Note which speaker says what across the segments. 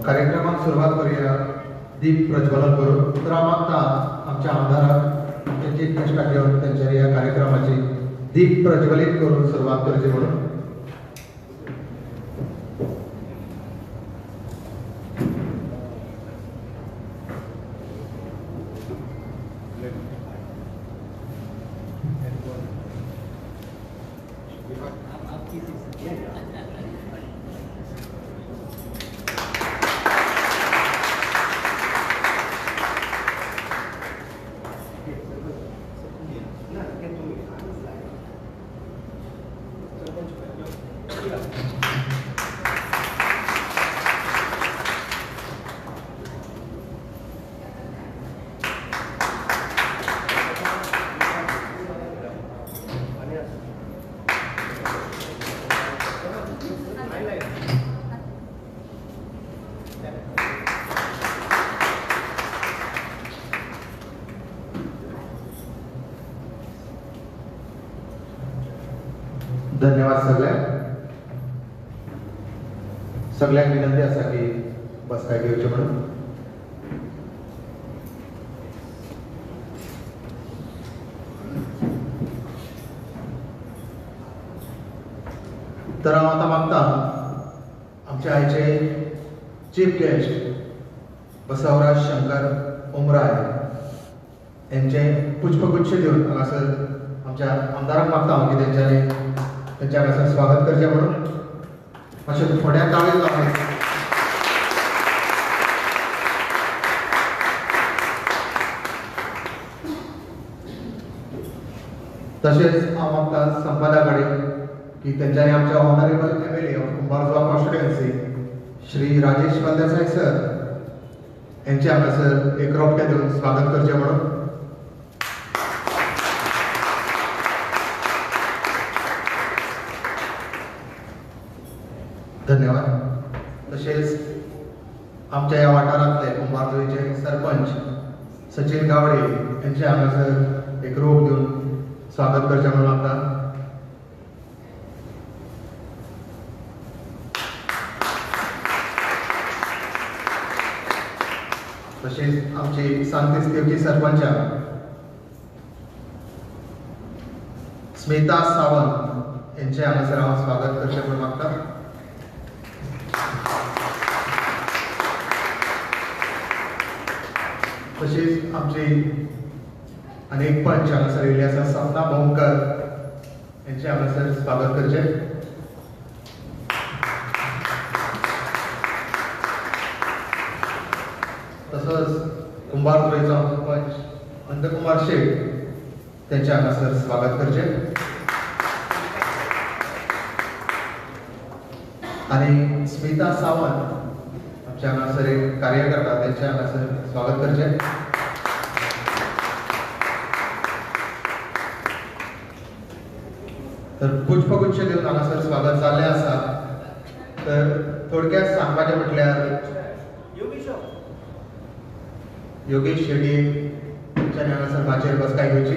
Speaker 1: कार्यक्रमाक सुरुवात करूया. दीप प्रज्वलन करून उतरां मागता आमच्या आमदाराक आमच्या चीफ गेस्टाक घेवन तेंच्यानी ह्या कार्यक्रमाची दीप प्रज्वलित करून सुरुवात करची म्हणून. धन्यवाद सगळ्यांक विनंती आसा की बसकाय घेवचे म्हणून. तर हांव आतां मागता आमचे आयचे चीफ गेस्ट बसवराज शंकर उमराय यांचे पुष्पगुच्छ दिवन हांगासर आमच्या आमदाराक मागता हांव की त्यांच्या हांगासर स्वागत करचें म्हणून. मातशें थोड्या ताळयो जावं. तशेंच हांव मागता संपदा कडेन की तेंच्यांनी आमच्या honourable MLA of Kumbharjua constituency Shri Rajesh Phaldesai sir यांचे हांगासर एक रोपटें दिवन स्वागत करचें म्हणून. धन्यवाद. तसेच आमच्या ह्या वाठारांतले कुंभारजुवेचे सरपंच सचिन गावडे यांचे हांगासर एक रोप दिवन स्वागत करचें म्हणून मागता. तसेच आमची सांतिस्तेवची सरपंच स्मिता सावंत यांचे हांगासर हांव स्वागत करचें म्हणून मागता. तसेच आमचे अनेक पंच हांगासर येयल्ले आसा सपना भोंवकर यांचे हांगासर स्वागत करचें. तसोच कुंभारजुवेचो पंच नंदकुमार शेट त्यांचे हांगासर स्वागत करचें. आणि स्मिता सावंत आमच्या हांगासर एक कार्यकर्ता त्यांचे हांगासर स्वागत करचें. तर पुष्पगुच्छ दिवन हांगासर स्वागत जाल्लें आसा. तर थोडक्यात सांगपाचें म्हटल्यार योगेश शेट्ये यांच्यानी हांगासर माचयेर बसकाय घेवची.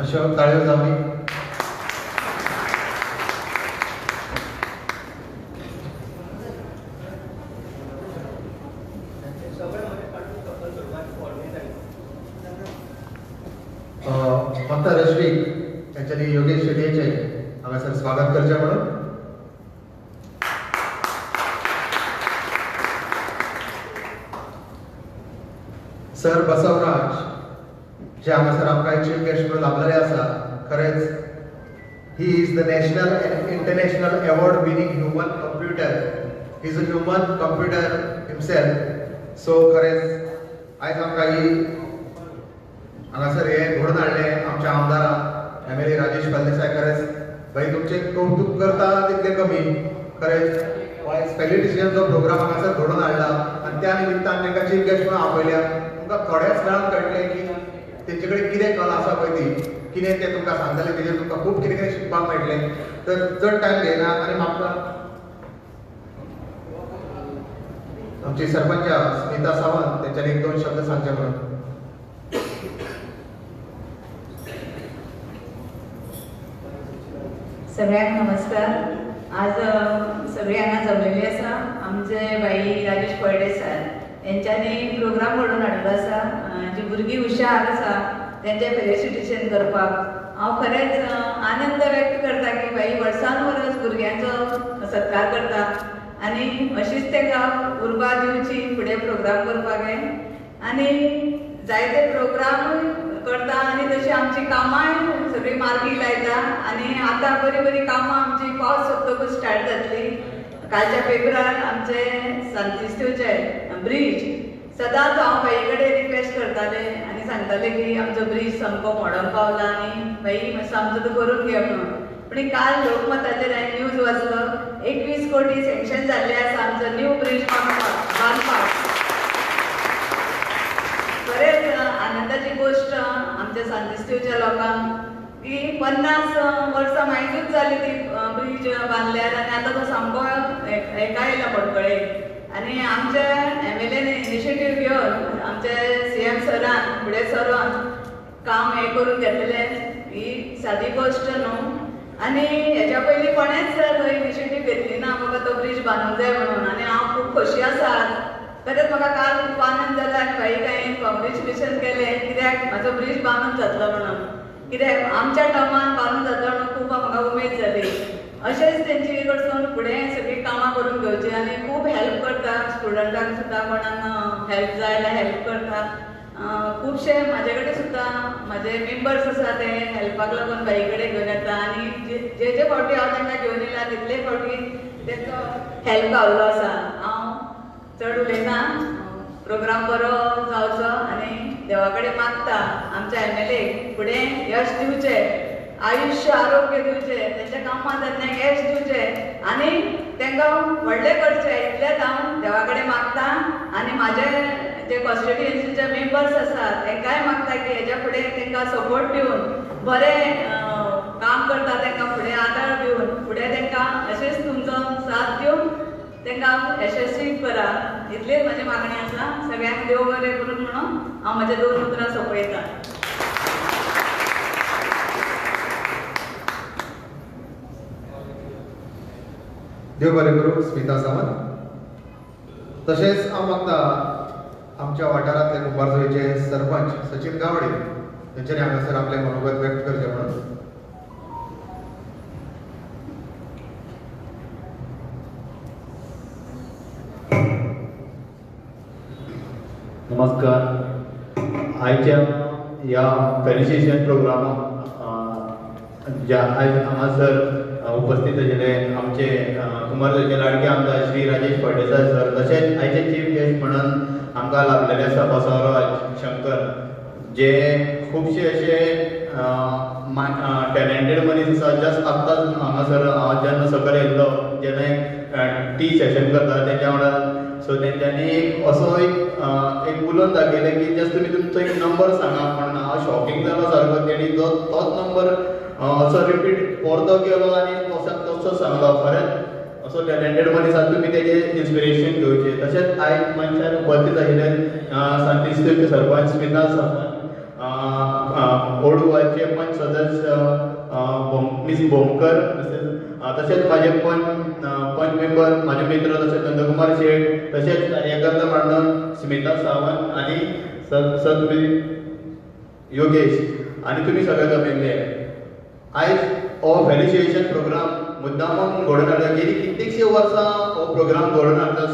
Speaker 1: अश्यो ताळयो जावनी. ममता रश्मिक यांच्यानी योगेश शेट्येचे हांगासर स्वागत करचें म्हणून. सर बसवराज जे हांगासर आमकां चीफ गेस्ट म्हणून लाभलेले आसा. खरेंच he is the national end international award winning human computer. He is a human computer himself. So खरेंच आयज आमकां ही हांगासर हे घडोवन हाडलें आमच्या आमदाराक MLA राजेश फळदेसाय. खरेंच भाई तुमचे कौतुक करता तितले कमी खरेंच स्पेशल डिसिजनचो प्रोग्राम हांगासर घडोवन हाडला आनी त्या निमित्तान तांकां चीफ गेस्ट म्हणून आपयल्या. तुमकां थोड्याच वेळान कळटलें की तेंचे कडेन कितें कला आसा पळय ती कितें तें तुमकां सांगतलें तेजेर तुमकां खूब कितें कितें शिकपाक मेळटलें. तर चड टायम घेयना आनी म्हाका आमची सरपंच स्मिता सावंत तेंच्यांनी एक दोन शब्द सांगचे म्हणून.
Speaker 2: सगळ्यांक नमस्कार. आज सगळीं हांगा जमलेली आसा. आमचे बाई राजेश पळडे सर यांच्यानी प्रोग्राम घडोवन हाडलो आसा. जी भुरगीं हुशार आसा तेंचे फेलिसिटेशन करपाक हांव खरेंच आनंद व्यक्त करता की बाई वर्सान वर्स भुरग्यांचो सत्कार करता आनी अशीच तांकां उर्बा दिवची फुडें प्रोग्राम करपाक. आनी जायते प्रोग्राम करता आनी तशी आमची कामांय सगळी मार्गी लायता आनी आतां बरी बरी कामां आमची पावस सोंपतकूच स्टार्ट जातली. कालच्या पेपरार आमचे सांतिस्त्यूचे ब्रीज सदांच हांव बाई कडेन रिक्वेस्ट करताले आनी सांगताले की आमचो ब्रीज सामको मोडोन पावला आनी बाई मातसो आमचो तो करून घे म्हणून. पूण काल लोकमताचेर हांवें न्यूज वाचलो 21 कोटी सँक्शन जाल्ले आसा आमचो न्यू ब्रीज बांदपाक. बरेच आनंदाची गोष्ट आमच्या सांतिस्त्यूच्या लोकांक की 50 वर्सां मागीरूच जाली ती ब्रीज बांदल्यार आनी आतां तो सामको हेका येयला पडकळे. आनी आमच्या MLA इनिशिएटीव घेवन आमचे CM सरान फुडें सरोन काम हें करून घेतलेलें ही सादी गोश्ट न्हू. आनी हेच्या पयलीं कोणेच इनिशिएटीव घेतली ना बाबा तो ब्रीज बांदूंक जाय म्हणून. आनी हांव खूब खोशी आसा. खरेंच म्हाका काल खूब आनंद जाला आनी बाईक हांवें कॉंग्रेच्युलेशन केलें कित्याक म्हाजो ब्रीज बांदून जातलो म्हणून. कित्याक आमच्या टर्मान बांदून जातलो म्हणून खूब म्हाका उमेद जाली. अशेंच तेंची कडसून फुडें सगळीं कामां करून घेवची आनी खूब हेल्प करता स्टुडंटांक सुद्दां कोणाक हेल्प जाय जाल्यार हेल्प करता. खुबशे म्हाजे कडेन सुद्दां म्हाजे मेंबर्स आसा ते हेल्पाक लागून बाई कडेन घेवन येता आनी जे जे फावटी हांव तांकां घेवन येयला तितले फावटी तेंचो हेल्प गावल्लो आसा. हांव चड उलयना. प्रोग्राम बरो जावचो आनी देवा कडेन मागता आमच्या MLA फुडें यश दिवचें, आयुश्य आरोग्य दिवचें, तेंच्या कामांत तेन्ना यश दिवचें आनी तांकां व्हडलें करचें इतलेंच हांव देवा कडेन मागता. आनी म्हाजे जे कॉन्स्टिट्युएन्सीचे मेंबर्स आसात तांकांय मागता की हेच्या फुडें तांकां सपोर्ट दिवन बरें काम करता तांकां फुडें आदार दिवन फुडें तांकां अशेंच तुमचो साथ दिवन तांकां यशस्वी करा. इतलीच म्हाजी मागणी आसा. सगळ्यांक देव बरें करून म्हणून हांव म्हाजे 2 उतरां सोंपयतां.
Speaker 1: देव बरें करूं स्मिता सावंत. तशेंच हांव मागता आमच्या वाठारांतले कुंभारजुंवेचे सरपंच सचिन गावडे तेंच्यांनी हांगासर आपलें मनोगत व्यक्त करचें म्हणून.
Speaker 3: नमस्कार. आयच्या ह्या फेलिसिटेशन प्रोग्रामाक ज्या आयज हांगासर उपस्थित आशिल्ले आमचे कुंभारजुंवेचे लाडके आमदार श्री राजेश फळदेसाय सर तशेंच आयचे चीफ गेस्ट म्हणून आमकां लाभलेले आसा बसवराज शंकर जे खुबशे अशे टॅलेंटेड मनीस आसा. जस्ट आत्ताच हांगासर हांव जेन्ना सकयल येयल्लो जेन्ना एक टी सेशन करता तेंच्या वांगडा सो तेंच्यांनी असो एक उलोवन दाखयलें की जस्ट तुमी तुमचो एक नंबर सांगा म्हणून. हांव शॉकींग जालो सारको. तेणी तोच नंबर असो रिपीट परतो केलो आनी तसोच सांगलो. खरेंच असो टॅलेंटेड मनीस आसा तुमी तेजे इन्स्पिरेशन घेवचें. तशेंच आयज मनशार उपस्थित आशिल्ले सांतिस्त्यूचे सरपंच स्मिता सावंत, ओडूवाचे पंच सदस्य मिस बोमकर, तशेंच म्हाजे पंच मेंबर म्हाजे मित्र तशेंच नंदकुमार शेट, तशेंच कार्यकर्ता म्हणून स्मिता सावंत आनी सदगुरू योगेश आनी तुमी सगळे जमिल्ले. आयज हो फेलिसिटेशन प्रोग्राम मुद्दामून घडोवन हाडला. गेली कित्येकशी वर्सां हो प्रोग्राम घडोवन हाडटा.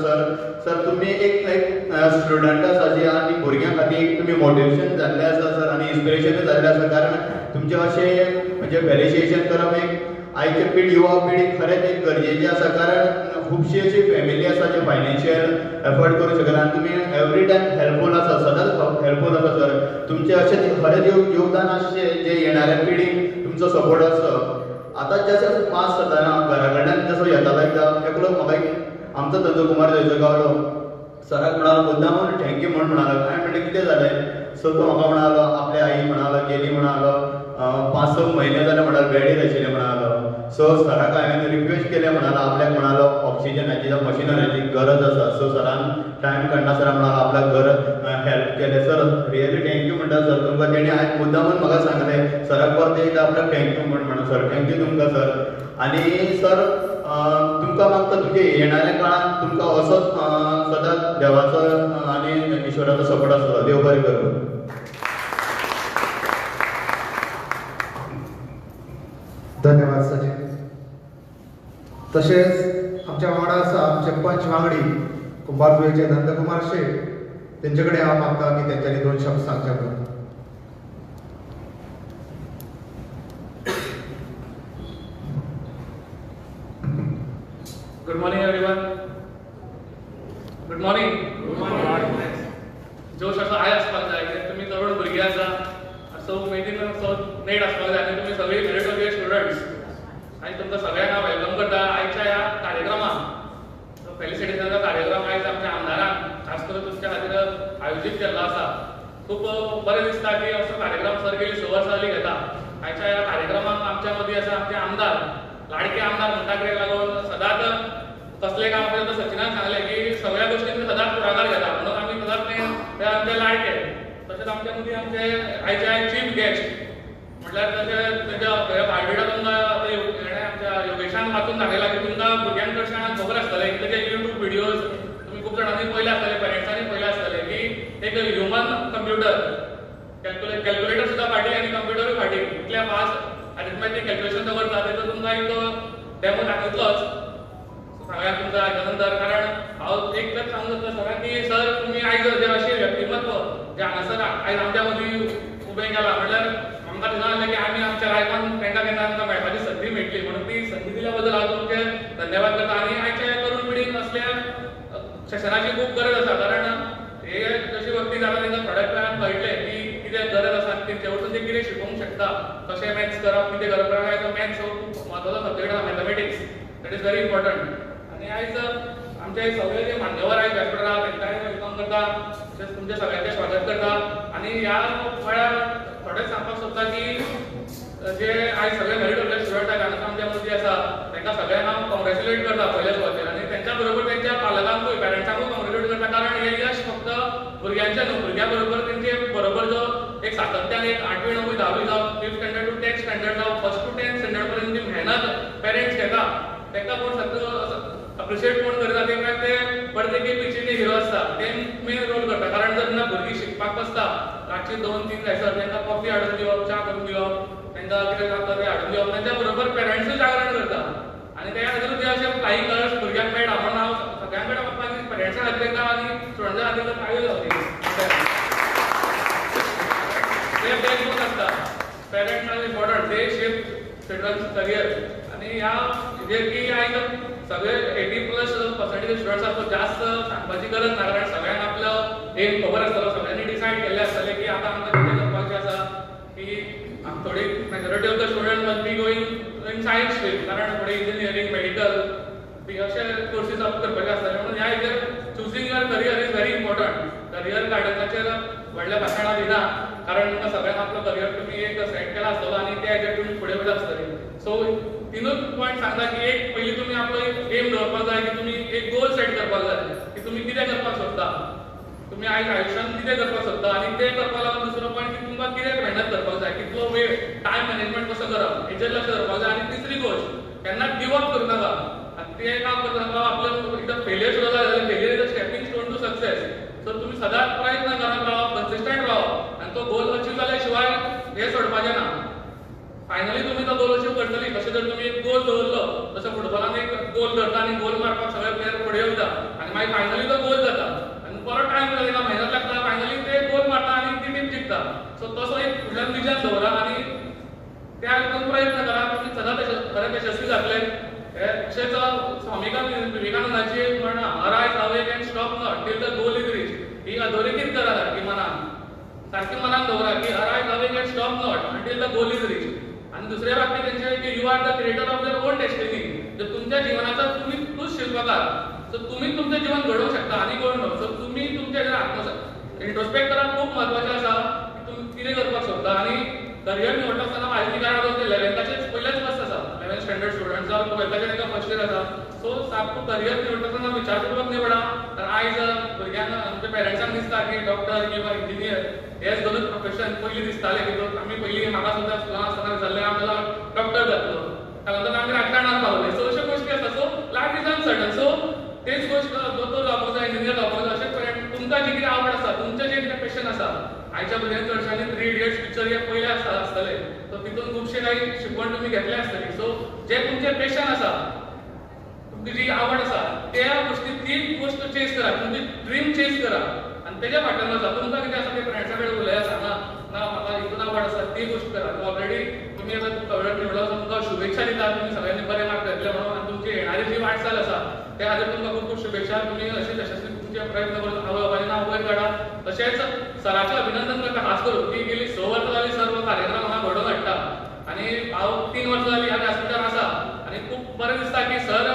Speaker 3: सर तुमी एक स्टुडंट आसा जे आनी भुरग्यां खातीर तुमी मोटिवेशन जाल्ले आसा सर आनी इन्स्पिरेशन जाल्ले आसा. कारण तुमचें अशें म्हणजे फेलिसिटेशन करप एक आयचे पिढी युवा पिढीक खरेंच एक गरजेचें आसा. कारण खुबशी अशी फॅमिली आसा जे फायनान्शियल एफर्ट करूंक शकना आनी तुमी एवरी टायम हेल्पफूल आसा, सदांच हेल्पफूल आसा सर. तुमचें अशें खरेंच योगदान आसचें जे येणाऱ्या पिढीक तुमचो सपोर्ट आसचो. आतां जसो पास जाताना घरा कडल्यान जसो येतालो एकलो म्हाका एक आमचो थंयचो कुमार थंयचो गावलो सराक म्हणालो मुद्दामून थँक्यू म्हणालो हांवें म्हणलें कितें जालें सो तो म्हाका म्हणालो आपल्या आई म्हणालो गेली म्हणालो 5-6 म्हयने जाले म्हणालो बेडीर आशिल्ले म्हणालो सो सराक हांवें रिक्वेस्ट केलें म्हणालो आपल्याक म्हणालो ऑक्सिजनाची जावं मशिनरीची गरज आसा सो सरान टायम काडना सर म्हणालो आपल्याक घर हेल्प केलें सर रियली थँक्यू म्हणटा सर तुमकां तेणी आयज मुद्दामून म्हाका सांगलें सराक परत एकदां आपल्याक थँक्यू म्हणून सर थँक्यू तुमकां सर आनी सर तुमकां मागता तुजे येणाऱ्या काळान तुमकां असोच सदांच देवाचो आनी ईश्वराचो सपोर्ट आसतलो देव बरें करूं
Speaker 1: धन्यवाद सचिन तशेंच आमच्या वांगडा आसा आमचे पंच वांगडी कुंभारजुंवेचे नंदकुमार शेट तेंचे कडेन हांव मागता की तेंच्यांनी 2 शब्द सांगचे म्हणून
Speaker 4: Good morning, everyone. Good morning. Good morning. जोश असो आय आसपाक जाय कित्याक तुमी तरुण भुरगीं आसा असो उमेदीन असो नेट आसपाक जाय आनी तुमी सगळीं मेरिट ऑफ युअर स्टुडंट्स आनी तुमकां सगळ्यांक हांव वेलकम करता आयच्या ह्या कार्यक्रमाक फेलिसिटेशनाचो कार्यक्रम आयज आमच्या आमदारान खास करून तुमच्या खातीर आयोजीत केल्लो आसा खूब बरें दिसता की असो कार्यक्रम सर गेली 6 वर्सां जाली घेता आयच्या ह्या कार्यक्रमाक आमच्या मदीं आसा आमचे आमदार लाडके आमदार म्हणटा कित्याक लागून सदांच कसले काम आसा सचिनान सांगलें की सगळ्या गोष्टींनी सदांच पुढाकार घेता म्हणून आमी सदांच ते आमचे लाडके तशेंच आमच्या मदीं आमचे आयचे चीफ गेस्ट म्हटल्यार तेंच्या बायोडेटा तुमकां हेणें आमच्या योगेशान वाचून दाखयला की तुमकां भुरग्यां कडच्यान खबर आसतलें की तेजे यूट्यूब व्हिडियोज तुमी खूब जाणांनी पयले आसतले पेरंट्सांनी पयले आसतले की एक ह्युमन कंप्युटर कॅल्क्युलेटर सुद्दां फाटी आनी कंप्युटरूय फाटी इतल्या फास्ट अरिथमॅटीक कॅल्क्युलेशन तो करता तेचो तुमकां एक डेमो दाखयतलोच सगळ्यांक तुमकां हाच्या नंतर कारण हांव एकच सांगूं सोदता सराक की सर तुमी आयज जे अशें व्यक्तिमत्व जे हांगासर आयज आमच्या मदीं उबें केलां म्हटल्यार आमकां दिसना जालें की आमी आमच्या लायफान केन्ना केन्ना आमकां मेळपाची संदी मेळटली म्हणून ती संदी दिल्या बद्दल हांव तुमचे धन्यवाद करता आनी आयच्या तरुण पिढीक असल्या सेशनाची खूब गरज आसा कारण हे जशी व्यक्ती जाता तेंकां थोड्या वेळान कळटलें की कितें गरज आसा तेंचे वरसून ते कितें शिकोवंक शकता कशें मॅथ्स करप कितें करप कारण मॅथ्स हो खूब म्हत्वाचो सब्जेक्ट आसा mathematics that is very important आनी आयज आमचे सगळे जे मान्यवर आयज व्यासपीठार आहा तेंकांय वेलकम करता तशेंच तुमचे सगळ्यांचें स्वागत करता आनी ह्या वेळार थोडेंच सांगपाक सोदता की जे आयज सगळे मेरिट ऑफ द स्टुडंट हांगासर आमच्या मदीं आसा तांकां सगळ्यांक हांव कॉंग्रॅच्युलेट करता पयल्या सुवातेर आनी तेंच्या बरोबर तेंच्या पालकांकूय पेरंट्सांकूय कॉंग्रॅच्युलेट करता कारण हें यश फक्त भुरग्यांचें न्हू भुरग्यां बरोबर तेंचे बरोबर जो एक सातत्यान एक 8वी 9वी 10वी जावं 5th standard to 10th standard जावं 1st टू 10th स्टँडर्ड पर्यंत जी मेहनत पेरंट्स घेता तांकां कोण सारको अप्रिशिएट कोण करता तेंकां ते प्रत्येकी पिक्चरीचे हिरो आसता ते मेन रोल करता कारण जर ना भुरगीं शिकपाक बसता रातची 2-3 जायसर तांकां कॉफी हाडून दिवप च्या करून दिवप तांकां कितें लागता तें हाडून दिवप तांच्या बरोबर पेरंट्सूय जागरण करता आनी त्या खातीर ते अशे फ्लायींग कलर्स भुरग्यांक मेळटा म्हणून हांव सगळ्यां कडेन म्हाका पेरंट्सां खातीर तांकां आनी स्टुडंट्सां खातीर ताळयो जावची ते बॅकबोन आसता parents are important they shape childrens career आनी ह्या हेजेर की आयज सगळे 80+ स्टुडंट्स आसा जास्त सांगपाची गरज ना कारण सगळ्यांक आपलो एम खबर आसतलो सगळ्यांनी डिसायड केल्ले आसतले की आतां आमकां कितें करपाचें आसा की थोडी majority of the students must be going in science stream कारण थोडे इंजिनियरींग मेडिकल बी अशे कोर्सीस करपाचे आसतले म्हणून ह्या हेजेर choosing your career is very important career गायडन्साचेर व्हडल्या भाशणां दिना कारण तुमकां सगळ्यांक आपलो करियर तुमी एक सेट केला आसतलो आनी त्या हेजेर तुमी फुडें वयता आसतली सो तीनूच पॉयंट सांगता की एक पयलीं तुमी आपलो एक एम दवरपाक जाय की तुमी एक गोल सेट करपाक जाय की तुमी कितें करपाक सोदता तुमी आयज आयुश्यांत कितें करपाक सोदता आनी तें करपाक लागून दुसरो पॉयंट की तुमकां कितें मेहनत करपाक जाय कितलो वेळ टायम मॅनेजमेंट कसो करप हेजेर लक्ष दवरपाक जाय आनी तिसरी गोश्ट केन्ना गिव अप करूं नाका आनी तें काम करतना आपलो एकदां फेलियर सुद्दां जालें जाल्यार failure is a stepping stone to success so तुमी सदांच प्रयत्न करत रावप कन्सिस्टंट रावप आनी तो गोल अचीव जाल्या शिवाय हें सोडपाचें ना फायनली तुमी तो गोल अचीव करतली तशें जर तुमी एक गोल दवरलो तसो फुटबॉलान एक गोल धरता आनी गोल मारपाक सगळे प्लेयर फुडें वयता आनी मागीर फायनली तो गोल जाता आनी परत टायम जाता तेका मेहनत लागता फायनली ते गोल मारता आनी ती टीम जिखता सो तसो एक फुडल्यान विजन दवरा आनी त्या हितून प्रयत्न करा तुमी सदांच खरें यशस्वी जातले अशेंच स्वामी विवेकानंदाची म्हण arise awake and stop not till the goal is reach ही अधोरेखित करा सारकी मनान सारकी मनान दवरा की arise awake and stop not until the goal is reach आनी दुसरें वाक्य तेंचें की you are the creator so तुम्ही तुमचें जिवन घडोवंक शकता आनी कोण न्हू. सो तुमी तुमचे आत्मसात इंट्रोस्पेक्ट करप खूब म्हत्वाचें आसा की तुमी कितें करपाक सोदता. आनी करियर निवडटा आसतना म्हाजी कारण आसा ते 11th पयलेच वर्स आसा, 11th स्टँडर्ड स्टुडंट्स आसा, 12th एका फर्स्ट इयर आसा. सो सामको करियर निवडटा आसतना विचारपूर्वक निवडा. तर आयज भुरग्यांक आमच्या पेरंट्सांक दिसता की डॉक्टर किंवा इंजिनियर हेच दोनूच प्रोफेशन पयलीं दिसताले की आमी पयलीं म्हाका सुद्दां स्कुलान आसतना दिसतालें आमकां डॉक्टर जातलो, ताका आमी राजकारणांत पावले. सो अश्यो गोश्टी आसा. So life is uncertain. So तेच गोश्ट दोतोर जावपाक जाय, इंजिनियर जावपाक जाय अशें पेरंट तुमकां जी कितें आवड आसा, तुमचें जें कितें पॅशन आसा. आयच्या भुरग्यांक चडशांनी 3 इडियट्स पिक्चर हे पयले आसतले, सो तितून खुबशे काही शिकवण तुमी घेतले आसतली. सो जे तुमचें पॅशन आसा, तुमची जी आवड आसा त्या गोश्टी ती गोश्ट चेस करा, तुमची ड्रीम चेस करा आनी तेज्या फाटल्यान वचा. तुमकां कितें आसा ते फ्रेंड्सा कडेन उलया, सांगा ना म्हाका हितून आवड आसा ती गोश्ट करा. ऑलरेडी तुमी आतां करियर निवडला, तुमकां शुभेच्छा दिता. तुमी सगळ्यांनी बरे मार्क घेतले म्हणून आनी तुमची येणारी जी वाटचाल आसा त्या खातीर तुमकां खूब खूब शुभेच्छा. तुमी अशें यशस्वी तुमचे प्रयत्न करून आवय बापायचें नांव वयर काडा. तशेंच सराचें अभिनंदन करता खास करून की गेली 6 वर्सां जालीं सर्व कार्यक्रम हांगा घडोवन हाडटा आनी हांव 3 वर्सां जालीं आमी हॉस्पिटलांत आसा आनी खूब बरें दिसता की सर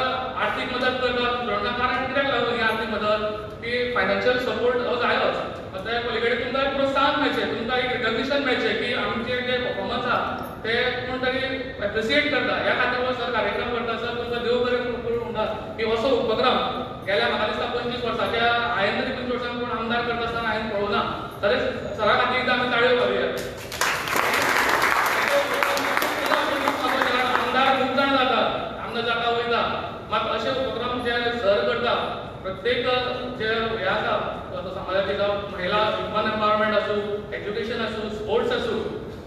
Speaker 4: आर्थीक मदत करता स्टुडंटांक. कारण कित्याक लागून ही आर्थीक मदत की फायनान्शियल सपोर्ट हो जायोच. त्या पलीकडे तुमकां एक प्रोत्साहन मेळचें, तुमकां एक रिकग्निशन मेळचें की आमचे जे परफॉर्मन्स आसा ते कोण तरी एप्रिसिएट करता. ह्या खातीर हो सर कार्यक्रम करता. सर तुमकां देव बरें करूं म्हणटा की असो उपक्रम गेल्या म्हाका दिसता 25 वर्साच्या हांवें तरी 25 वर्सांक कोण आमदार करता आसतना हांवें पळोवना. तरी सरा खातीर एकदां आमी ताळयो मारुया. आमदार खूब जाण जातात, आमदार जाता वयता, मात अशे उपक्रम जे सर करता प्रत्येक जे हे आसा समाजाची जावं महिला ह्युमन एम्पावरमेंट आसूं, एज्युकेशन आसूं, स्पोर्ट्स आसूं,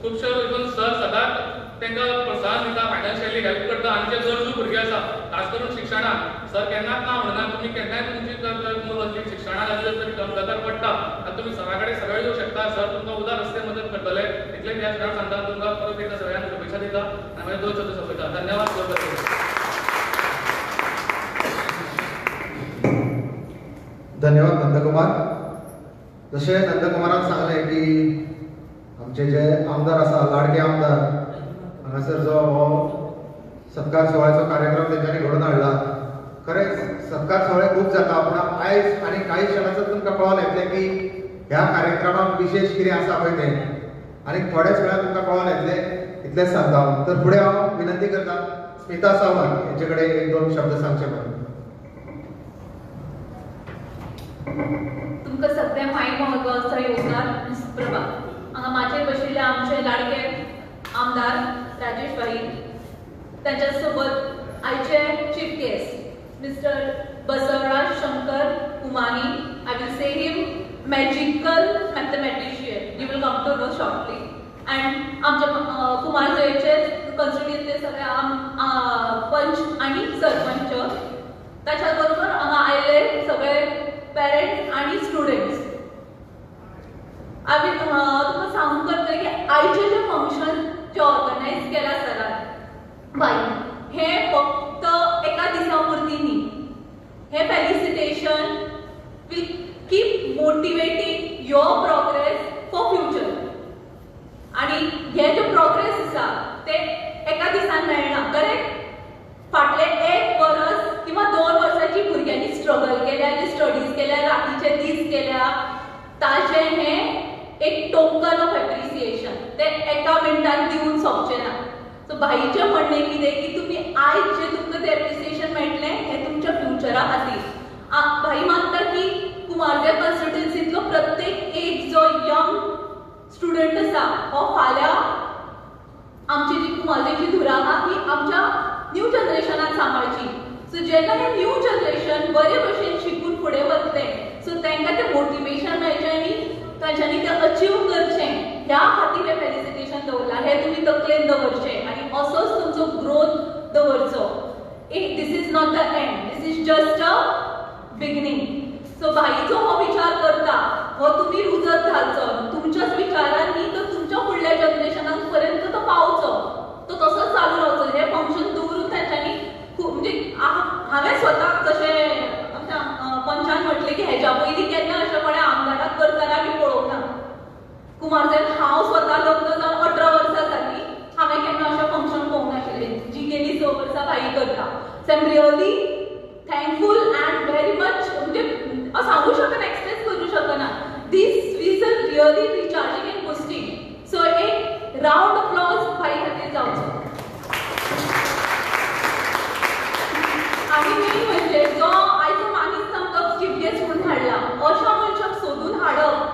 Speaker 4: खुबश्यो हितून सर सदांच तांकां प्रोत्साहन दिता, फायनान्शियली हेल्प करता. आनी जे गरजू भुरगे आसा खास करून शिक्षणाक सर केन्नाच ना म्हणना. तुमी केन्नाय तुमची मुलं शिक्षणाक लागले तरी गरज पडटा आनी तुमी सरा कडेन सगळे येवं शकता. सर तुमकां उदार रस्ते मदत करतले. इतलें ह्या सगळ्यांक सांगता. तुमकां परत एकदां सगळ्यांक शुभेच्छा दिता आनी मागीर 2 शब्द सोंपयता. धन्यवाद.
Speaker 1: धन्यवाद नंदकुमार. जशें नंदकुमारान सांगलें की आमचे जे आमदार आसा, लाडके आमदार, हांगासर जो हो सत्कार सोहळ्याचो कार्यक्रम तेंच्यांनी घडोवन हाडला. खरेंच सत्कार सोहळे खूब जाता, पूण आयज आनी कांय क्षणांचो तुमकां कळोन येतलें की ह्या कार्यक्रमाक विशेष कितें आसा पळय तें. आनी थोड्याच वेळान तुमकां कळोन येतलें इतलेंच सांगता हांव. तर फुडें हांव विनंती करता स्मिता सावंत हेंचे कडेन 1-2 शब्द सांगचे म्हणून.
Speaker 5: तुमकां सगळ्यांक माहीत महत्वाचो योगदान आनी सुप्रभात. हांगा माचयेर बशिल्ले आमचे लाडके आमदार राजेश भाई, तांच्या सोबत आयचे chief guest mister Basavaraj Shankar Kumani. I will say him magical mathematician. You will come to know shortly. And आमच्या कुमारजयचे कन्स्टिट्युएंसीतले सगळे पंच आनी सरपंच, ताच्या बरोबर हांगा आयिल्ले सगळे पेरेंट्स आणि स्टुडंट्स. आम्ही तुमकां सांगूंक करतले की आयचे जे फंक्शन जे ऑर्गनायज केला सरान बाय, हे फक्त एका दिसा पुरती न्ही. हे felicitation will keep motivating your progress for future. आणि हे जे प्रोग्रेस आसा ते एका दिसान मेळना. करेक्ट? फाटले 1 वर्स किंवा 2 वर्सांची भुरग्यांनी स्ट्रगल केल्या, स्टडीज केल्या, रातीचे दीस केल्या, ताचे हे एक टोकन ऑफ एप्रिसिएशन ते एका मिनटान दिवन सोंपचे ना. सो भाईचे म्हणणे कितें की तुमी आयज जे तुमकां ते एप्रिसिएशन मेळटलें हे तुमच्या फ्युचरा खातीर. भाई मानता की कुमारदेव कन्स्टिट्युएन्सींतलो प्रत्येक एक जो यंग स्टुडंट आसा हो फाल्यां आमची जी कुमारदेवची धुरा आहा ती आमच्या न्यू जनरेशनाक सांबाळची. सो जेन्ना हे न्यू जनरेशन बरे भशेन शिकून फुडें वतलें, सो तांकां तें मोटिवेशन मेळचें आनी तांच्यांनी तें अचीव करचें, ह्या खातीर हें फेलिसिटेशन दवरलां. हें तुमी तकलेन दवरचें आनी असोच तुमचो ग्रोथ दवरचो. This is not the end, this is just a beginning. So भाईचो हो विचार करता हो तुमी रुजत घालचो. तुमच्याच विचारांनी तो तुमच्या फुडल्या जनरेशनाक पर्यंत तो पावचो. तो तसोच चालू रावचो. हे फंक्शन दवरून तांच्यांनी खूब म्हणजे हांवें स्वताक जशें आमच्या पंचान म्हटलें की हेज्या पयलीं केन्ना अशेंपणे आमदाराक करतना बी पळोवंक ना. कुमारदेव हांव स्वता लग्न जावन 18 वर्सां जालीं, हांवें केन्ना अशें फंक्शन पळोवंक नाशिल्लें जी गेली 6 वर्सां भाई करता. So I am really thankful and very much म्हणजे हांव सांगू शकना, एक्सप्रेस करू शकना. These weeks are really recharging and boosting. So एक राउंड अप्लॉज भाई खातीर जावचो. आणि मेन म्हणजे जो आयचो मानीस आमकां चीफ गेस्ट म्हणून हाडला, अशा मनशाक सोदून हाडप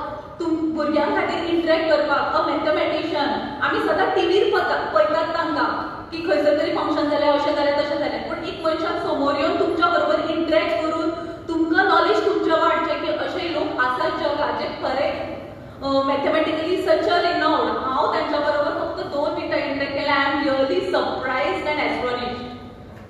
Speaker 5: भुरग्यां खातीर इंटरेक्ट करपाक. अ मॅथमॅटिशियन आमी सदां टीव्हीर पळयतात तांकां की खंयसर तरी फंक्शन जालें, अशें जालें तशें जालें, पूण एक मनशाक समोर येवन तुमच्या बरोबर इंटरेक्ट करून तुमकां नॉलेज तुमचें वाडचें की अशे लोक आसात जगात जे खरे मॅथमॅटिकली सच अ रिनाउड. हांव तांच्या बरोबर फक्त 2 मिनटां इंटरेक्ट केलें. I am really surprised and astonished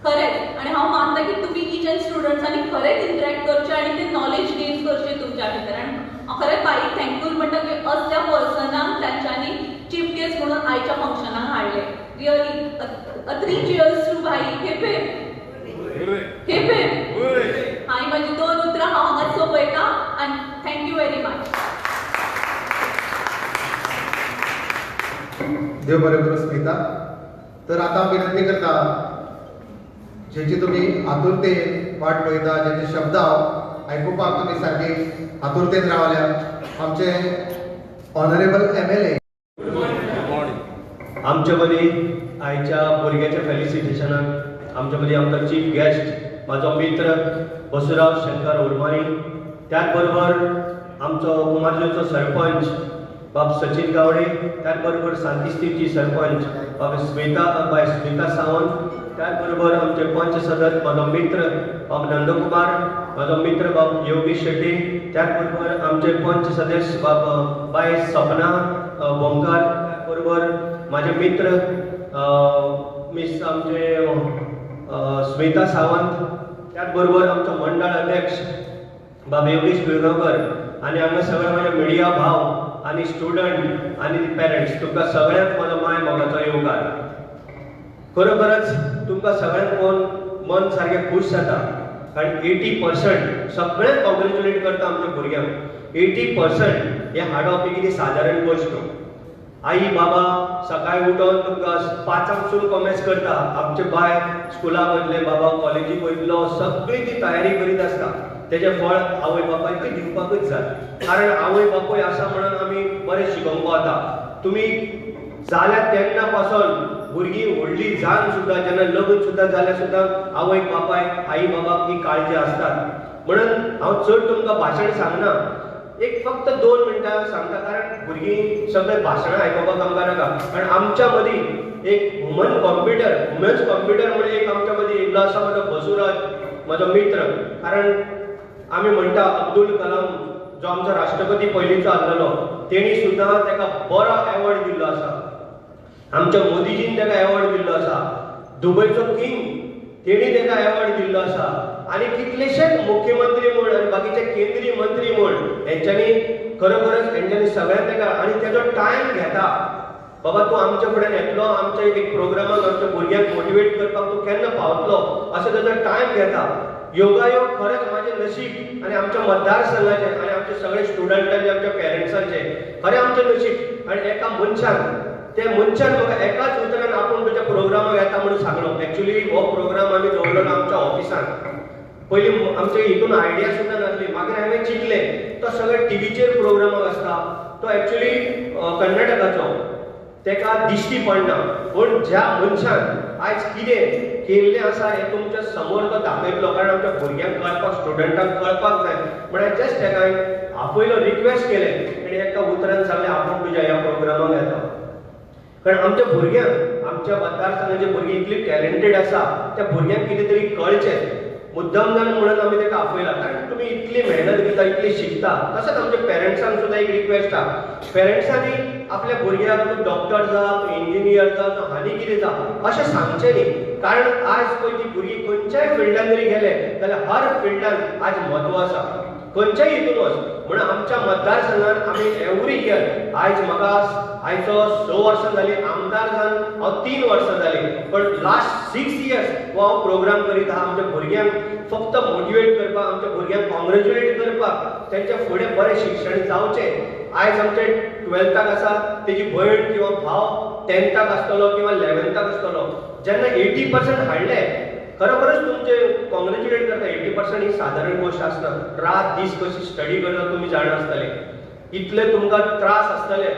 Speaker 5: खरेंच. आणि हांव मानता की तुमी इच एंड स्टुडंट्सांनी खरेंच इंटरेक्ट करचें आनी तें नॉलेज गेन करचें तुमच्या भितर. आनी हांव खरेंच बाईक थँकफूल म्हणटा की असल्या पर्सनाक तांच्यांनी चीफ गेस्ट म्हणून आयच्या फंक्शनाक हाडले. रियली 3 cheers टू भाई. केपे केपे हांवें म्हाजी 2 उतरां हांव हांगाच सोंपयता आनी थँक्यू व्हेरी मच.
Speaker 1: देव बरें करूं स्मिता. तर आता हांव विनंती करता, जेची तुमी आतुरतेन वाट पळयता, जेचे शब्द हांव आयकुपाक तुमी सारके आतुरतेन रावल्या, आमचे ऑनरेबल MLA
Speaker 6: आमचे मदीं आयच्या भुरग्याच्या फेलिसिटेशनाक आमचे मदीं आमचो चीफ गेस्ट म्हाजो मित्र बसुराव शंकर उर्माणी, त्याच बरोबर आमचो कुमारजुंचो सरपंच बाब सचिन गावडे, त्याच बरोबर सांतिस्तीवची सरपंच बाब स्मिता सावंत, त्याच बरोबर आमचे पंच सदस्य म्हाजो मित्र बाब नंदकुमार, म्हाजो मित्र बाब योगेश शेट्टी, त्याच बरोबर आमचे पंच सदस्य बाय सपना बोमकार, त्याच बरोबर माझे मित्र मिस आमचे स्मिता सावंत, त्याच बरोबर आमचो मंडळ अध्यक्ष बाब योगेश पिळगांवकर, आणि हांगा सगळे माझे मिडिया भाव आणि स्टुडंट आणि पेरेंट्स, तुमकां सगळ्यांक म्हजो माय मोगाचो येवकार. खरोखरच तुमकां सगळ्यांक पळोवन मन सारकें खूश जाता, कारण 80% सगळ्यांक कॉंग्रेच्युलेट करता आमच्या भुरग्यांक. 80% हें हाडप ही कितें सादारण गोश्ट न्हू. आई बाबा सकाळी उठोन तुमकां 5:00 कॉमेंट्स करता, आमचे बाय स्कुलाक वयतले, बाबा कॉलेजीक वयतलो, सगळी ती तयारी करीत आसता. तेजें फळ आवय बापायक ती दिवपाकूच जाय, कारण आवय बापूय आसा म्हणून आमी बरें शिकोवंक पावता. तुमी जाल्या तेन्ना पासून भुरगीं व्हडली जावन सुद्दां, जेन्ना लग्न सुद्दां जाल्यार सुद्दां आवय बापाय आई बाबाक ही काळजी आसतात. म्हणून हांव चड तुमकां भाशण सांगना, एक फक्त 2 मिनटां सांगता, कारण भुरगीं सगळे भाशणां आयकोपाक आमकां नाका. कारण आमच्या मदीं एक वुमन्स कॉम्प्युटर म्हणून एक आमच्या मदीं येयल्लो आसा म्हजो बसुराज, म्हजो मित्र. कारण आमी म्हणटा अब्दुल कलाम जो आमचो राष्ट्रपती पयलींचो आसलेलो, तेणी सुद्दां ताका बरो एवॉर्ड दिल्लो आसा. आमच्या मोदीजीन ताका एवॉर्ड दिल्लो आसा. दुबयचो किंग तेणी ताका एवॉर्ड दिल्लो आसा. आणि कितलेशेच मुख्यमंत्री म्हण आनी बाकीचे केंद्रीय मंत्री म्हण हेंच्यांनी खरोखरच हेंच्यांनी सगळ्यांक ताका, आनी तेजो टायम घेता. बाबा तूं आमचे फुड्यान येतलो, आमच्या एक प्रोग्रामाक आमच्या भुरग्यांक मोटिवेट करपाक तूं केन्ना पावतलो, असो तेजो टायम घेता. योगायोग खरेंच म्हाजें नशीब आनी आमच्या मतदारसंघाचें आनी आमचे सगळे स्टुडंटांचे, आमच्या पेरंट्सांचें खरें आमचें नशीब. आनी एका मनशान म्हाका एकाच उतरान आपूण तुज्या प्रोग्रामाक येता म्हणून सांगलो. एक्चुअली हो प्रोग्राम आमी दवरलो आमच्या ऑफिसान. पयलीं आमचे हितून आयडिया सुद्दां नासली. मागीर हांवें चिंतलें तो सगळे टीव्हीचेर प्रोग्रामाक आसता, तो एक्चुअली कर्नाटकाचो, तेका दिश्टी पडना. पूण ज्या मनशान आयज कितें केल्लें आसा हें तुमच्या समोर तो दाखयतलो, कारण आमच्या भुरग्यांक कळपाक, स्टुडंटांक कळपाक जाय. म्हळ्यार जस्ट तेका आपयलो, रिक्वेस्ट केलें, आनी एका उतरान सांगलें आपूण तुज्या ह्या प्रोग्रामाक येता. कारण आमच्या भुरग्यांक, आमच्या मतदारसंघाचे भुरगीं इतली टॅलेंटेड आसा, त्या भुरग्यांक कितें तरी कळचें मुद्दाम जावन म्हणून आमी ताका आपयला. कारण तुमी इतली मेहनत घेता, इतली शिकता. तशेंच आमच्या पेरंट्सांक सुद्दां एक रिक्वेस्ट आहा, पेरंट्सांनी आपल्या भुरग्याक तूं डॉक्टर जा, तूं इंजिनियर जा, तूं आनी कितें जा अशें सांगचें न्ही. कारण आज पळय ती भुरगीं खंयच्याय फिल्डान जरी गेले जाल्यार हर फिल्डान आज म्हत्व आसा, खंयच्याय हितून वच. म्हणून आमच्या मतदारसंघात आमी एवरी इयर, आयज म्हाका आयचो 6 वर्सां जालीं, आमदार जावन हांव 3 वर्सां जालीं, पण लास्ट 6 इयर्स हो हांव प्रोग्राम करीत आहा आमच्या भुरग्यांक फक्त मोटिवेट करपाक, आमच्या भुरग्यांक कॉंग्रेच्युलेट करपाक, तेंच्या फुडें बरें शिक्षण जावचें. आयज आमचे 12थाक आसा, तेजी भयण किंवा भाव 10थाक आसतलो किंवा 11थाक आसतलो. जेन्ना 80% हाडले खरोखरच तुमचे कॉंग्रॅच्युलेट करता. 80% ही साधारण गोष्ट आसना. रात दीस कशी स्टडी करता तुमी जाणा आसतले, इतले तुमकां त्रास आसतले.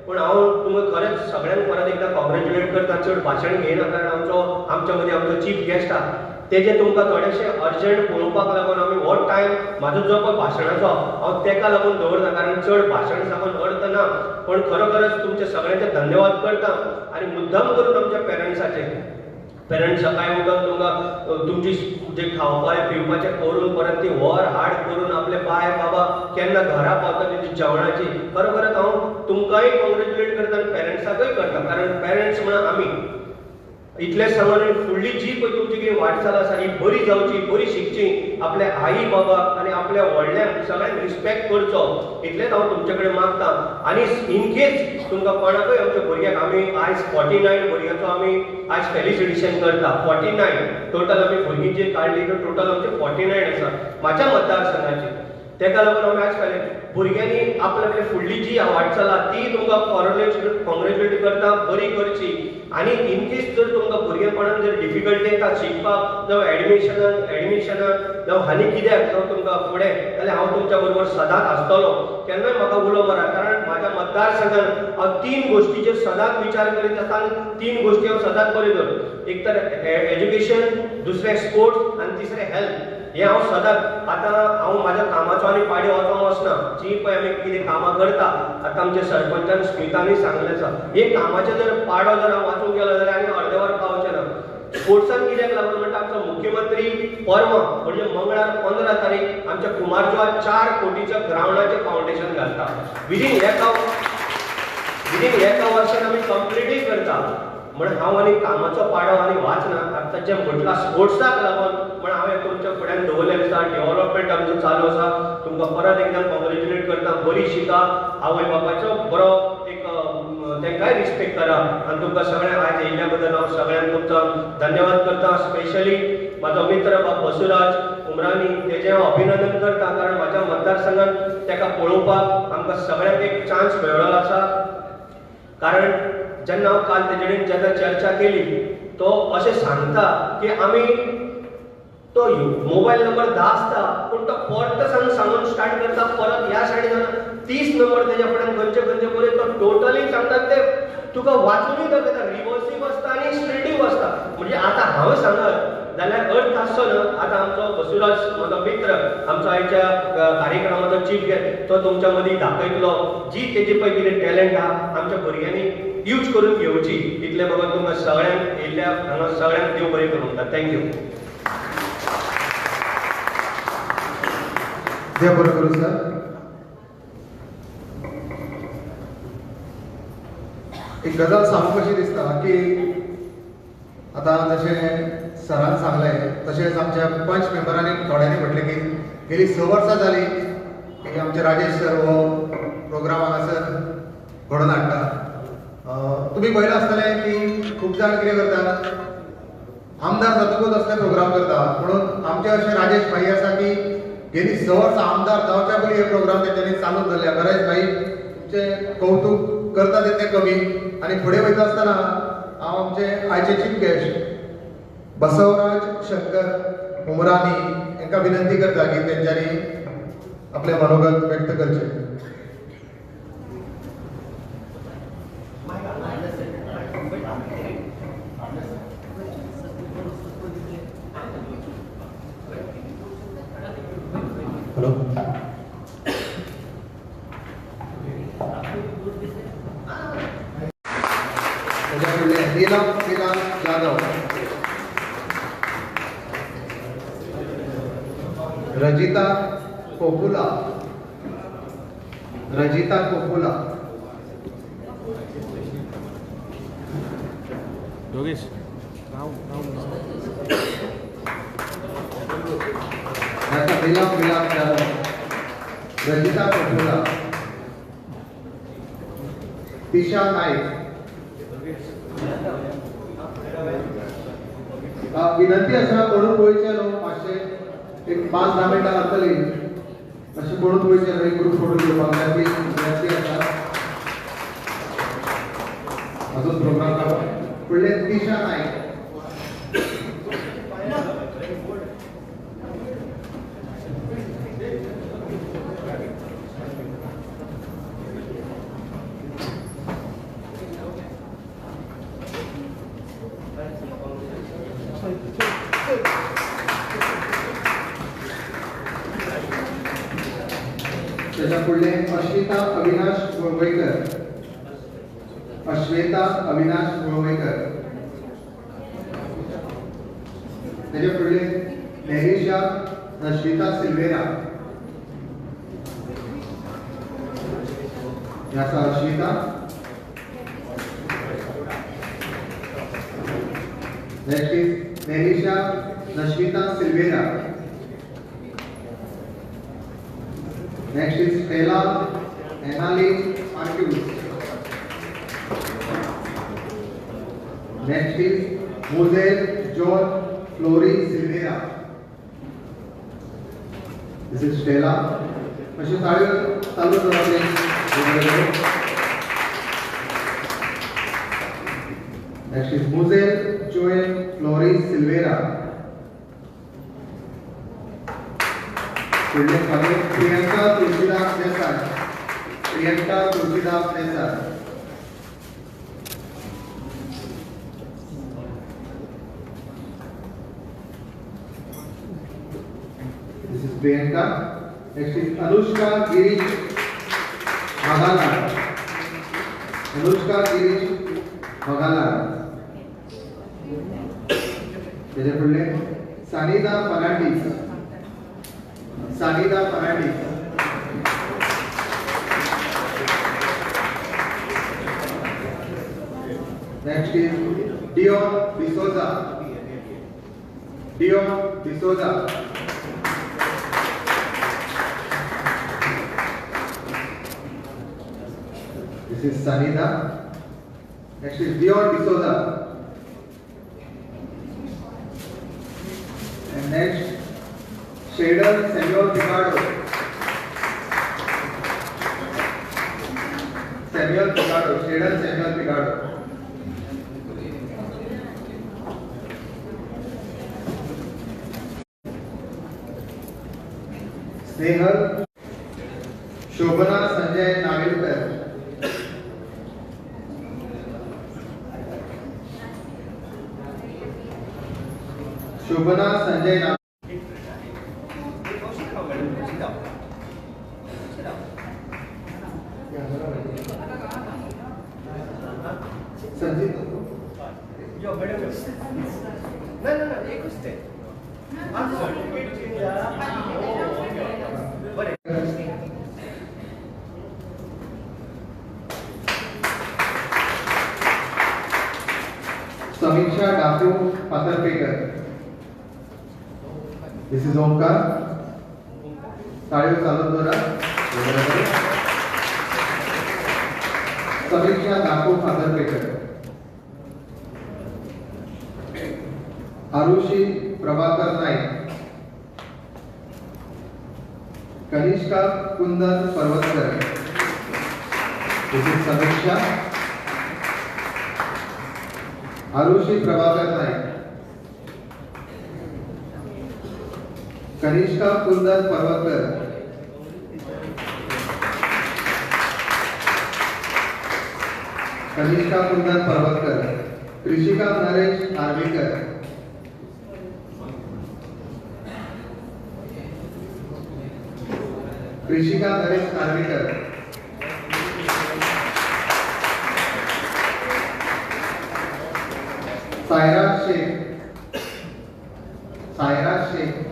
Speaker 6: पूण हांव तुमकां खरेंच सगळ्यांक परत एकदा कॉंग्रॅच्युलेट करता. चड भाशण घेयना, कारण आमच्या मदीं आमचो चीफ गेस्ट आहा, तेजे तुमकां थोडेशे अर्जंट पळोवपाक लागून आमी हो टायम म्हाजो जो पळय भाशणाचो हांव तेका लागून दवरता, कारण चड भाशण सामून अर्थ ना. पण खरोखरच तुमचे सगळ्यांचे धन्यवाद करता. आनी मुद्दाम करून आमच्या पेरंट्स सकाळी उठून तुमकां तुमची जे खावपाचें पिवपाचें करून परत ती व्हर हाड करून आपले बाय बाबा केन्ना घरा पावता तेची जेवणाची, खरोखरच हांव तुमकांय कॉंग्रॅच्युलेट करता आनी पेरंट्साकूय करता. कारण पेरंट्स म्हणून आमी इतलें सांगून फुडली जी पळय तुमची कितें वाटचाल आसा ही बरी जावची, बरी शिकची, आपल्या आई बाबा आनी आपल्या व्हडल्यांक सगळ्यांक रिस्पेक्ट करचो, इतलेंच हांव तुमचे कडेन मागतां. आनी इन केस तुमकां कोणाकूय आमच्या भुरग्याक आमी आयज 49 भुरग्यांचो आमी आयज फेलिसिटेशन करता. 49 टोटल आमी भुरगीं जी काडली तर टोटल आमचे 49 आसा म्हाज्या मतदारसंघाची. तेका लागून हांव आयज फाल्यां भुरग्यांनी आपल्या फुडली जी वाटचाल आहा ती तुमकां कॉंग्रॅच्युलेट करता, बरी करची. आनी इन केस जर तुमकां भुरगेपणान जर डिफिकल्टी येता शिकपाक, जावं एडमिशनान जावं आनी कित्याक जावं तुमकां फुडें, जाल्यार हांव तुमच्या बरोबर सदांच आसतलो. केन्नाय म्हाका उलो मारा, कारण म्हाज्या मतदारसंघान हांव 3 गोश्टीचेर सदांच विचार करीत आसता आनी 3 गोश्टी हांव सदांच बरयता. एक तर एज्युकेशन, दुसरें स्पोर्ट्स आनी तिसरें हेल्थ. हे हांव सदांच आतां हांव म्हाज्या कामाचो आनी पाडी वचोंक वचना. जी पळय आमी कितें कामां करता, आतां आमच्या सरपंचान स्मितानी सांगलें आसा, हे कामाचे जर पाडो जर हांव वाचूंक गेलो जाल्यार आमी अर्दे वर पावचे ना. स्पोर्ट्सान कित्याक लागून म्हणटा आमचो मुख्यमंत्री परवा म्हणजे मंगळार 15 तारीख आमच्या कुमारजुआ 4 कोटीच्या ग्रावंडाचें फावंडेशन घालता. विदीन एका वर्सान आमी कंप्लीटूय करता. म्हणून हांव आनी कामाचो पाडो आनी वाचना. आतां जें म्हटलां स्पोर्ट्साक लागून म्हण हांवें तुमच्या फुड्यान दवरलेलें आसा. डेव्हलपमेंट आमचो चालू आसा. तुमकां परत एकदां कॉंग्रॅच्युलेट करता. बरी शिका, आवय बापायचो बरो एक तांकांय रिस्पेक्ट करा. आनी तुमकां सगळ्यांक आयज येयल्ल्या बद्दल हांव सगळ्यांक तुमचो धन्यवाद करता. स्पेशली म्हाजो मित्र बसवराज उमरानी तेजें हांव अभिनंदन करता, कारण म्हाज्या मतदारसंघान ताका पळोवपाक आमकां सगळ्यांक एक चान्स मेळ्ळो आसा. कारण जेन्ना हांव काल तेजे कडेन जेन्ना चर्चा केली तो अशें सांगता की आमी तो मोबायल नंबर 10 आसता पूण तो परत सांगून स्टार्ट करता. परत ह्या सायडीन 30 नंबर तेज्या फुड्यान खंयचे खंयचे पळय तो टोटली सांगता ते तुका वाचूनय दाखयता. रिवर्सीव आसता आनी स्ट्रेटीव आसता. म्हणजे आतां हांव सांगत जाल्यार अर्थ आसचो ना. आतां आमचो बसवराज म्हजो मित्र आमचो आयच्या कार्यक्रमाचो चीफ गेस्ट तो तुमच्या मदीं दाखयतलो. जी तेजी पळय कितें टॅलंट आहा आमच्या भुरग्यांनी यूज करून घेवची. इतले बघून तुमकां सगळ्यांक येयल्ल्या हांगा सगळ्यांक देव बरें करूं म्हणटा. थँक्यू.
Speaker 1: देव बरें करूं सर. एक गजाल सांगूंक कशी दिसता की आतां जशें सरान सांगलें तशेंच आमच्या पंच मेंबरांनी थोड्यांनी म्हटलें की गेली 6 वर्सां जालीं की आमचे राजेश सर हो प्रोग्राम हांगासर घडोवन हाडटा. तुमी पळयलें आसतलें की खूब जाण कितें करतात, आमदार जातकूच असले प्रोग्राम करता. म्हणून आमचे अशे राजेश भाई आसा की गेली 6 वर्सां आमदार जावच्या पयलीं हे प्रोग्राम तेंच्यांनी चालूच दवरल्या. गणेश भाई तुमचे कौतुक करता तें कमी. आनी फुडें वयता आसतना हांव आमचे आयचे चीफ गेस्ट बसवराज शंकर उमरानी हांकां विनंती करता की तेंच्यांनी आपले मनोगत व्यक्त करचे. हॅलो. नीलम जाधव, रजिता कोकुला,
Speaker 7: योगेश
Speaker 1: नीलम जाधव, रजिता कोकुला, दिशा नाईक. विनंती आसा कोणूच पळयचे न्हू. मातशें एक 5-10 मिनटां लागतली. मातशें कोणूच पळयचे न्हू. एक ग्रूप फोटो घेवपाक विनंती आसा. अजून प्रोग्राम फुडले दिशा नाईक. त्याच्या पुढे अश्वेता अविनाश मुळवयकर. अश्वेता अविनाश मुळवयकर. त्याच्या पुढे नेरिशा रश्मिता सिल्वेरा. याचा Ashvita. Next is Nerisha Rashmita Silveira. Next is Stella Annalise Marques. Next is Mozelle John Flory Silveira. This is Stella. अशी ताळी चालू करा. Next is Muzel Joel Flores Silveira. Priyanka Tulsidas Desai. Priyanka Tulsidas Desai. This is Priyanka. Next is Anushka Girish Magala. Anushka Girish Magala. त्याच्या पुढे Sanida Parathi. Sanida Parathi. Next is Dion D'Souza. Dion D'Souza. This is Sanida. Next is Dion D'Souza. And next, Shadon Samuel Picardo. Samuel Picardo. Shadon Samuel Picardo. Snehal Shobana Sanjay Nagelkar. Shobhana Sanjay नाग. संजीत समीक्षा डाकू पाथरपेकर. दिस is Omkar. ताळी चालत बरा. Samiksha Dakho Fadarpekar. Arushi Prabhakar Naik. Kanishka Kundan Parvatkar. This is Samiksha. Arushi Prabhakar Naik. Kanishka Kundan Parvatkar. Kanishka Kundan Parvatkar. Krishika Naresh Narvekar. Krishika Naresh Narvekar. Saira Shaikh. Saira Shaikh.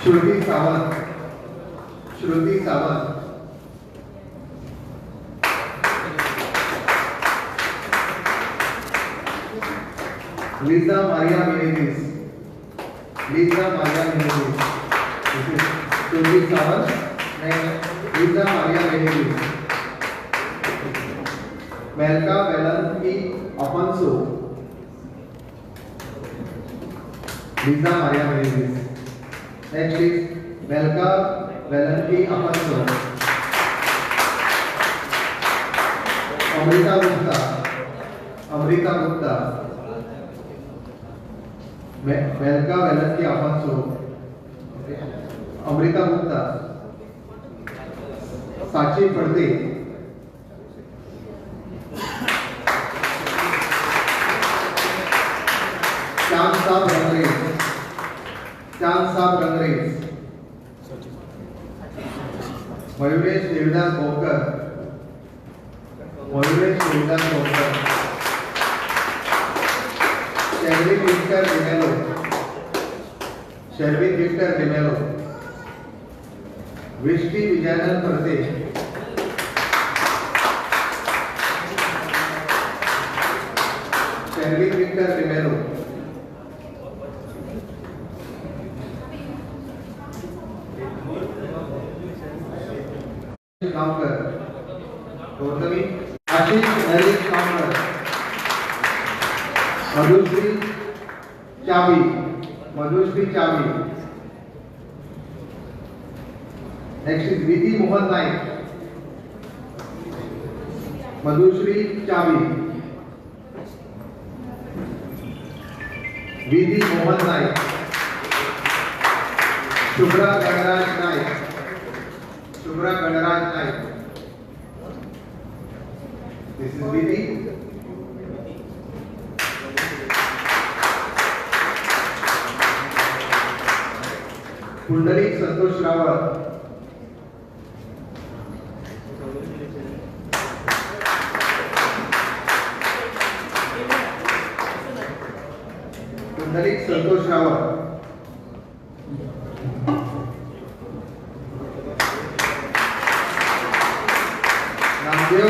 Speaker 1: Shruti Sawant. Shruti Sawant. Lisa Maria Menezes. Lisa Maria Menezes. Shruti Sawant. Lisa Maria Menezes. Melka Velanki Afonso. Lisa Maria Menezes. Next is Melka Valenty Afonso. Amrita Gupta. Amrita Gupta. Melka Valenty Afonso. Amrita Gupta. Sachi Pardhe. Saheb Rangrez, Chand Saheb Rangrez, Mayuresh Devdas Borkar, Mayuresh Devdas Borkar, Sherwin Victor D'Mello, Sherwin Victor D'Mello, Vishti Vijayanand Pardesh, Sherwin Victor D'Mello, Gaonkar, Gautami Ashish Naresh Gaonkar, Madhushree Chabi, Madhushree चाबी, next is विधी मोहन नाईक, मधुश्री चाबी, विधी मोहन नाईक, शुभ्रा गणराज नाईक, शुभ्रा गणराज नाईक, दिस is विधी, Pundalik Santosh Rawat, Pundalik Santosh Rawat, Namdev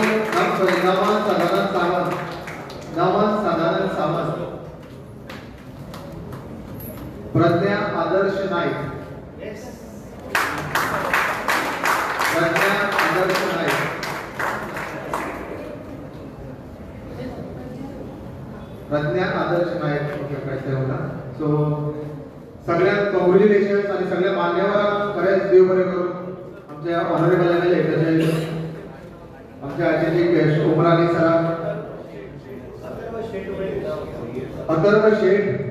Speaker 1: Naaman Sadanand Sawant, Naaman Sadanand Sawant, Pragya आदर्श नाईक, प्रज्ञा आदर्श नाईक, प्रज्ञा आदर्श Naik. Okay, काय होता. So सगळ्यात congratulation आणि सगळ्या मान्यवरांक खरेंच देव बरें करूं. आमच्या ऑनरेबल एम.एल.ए. आमच्या आजचे गेस्ट उमरानी सराक, अथर्व शेठ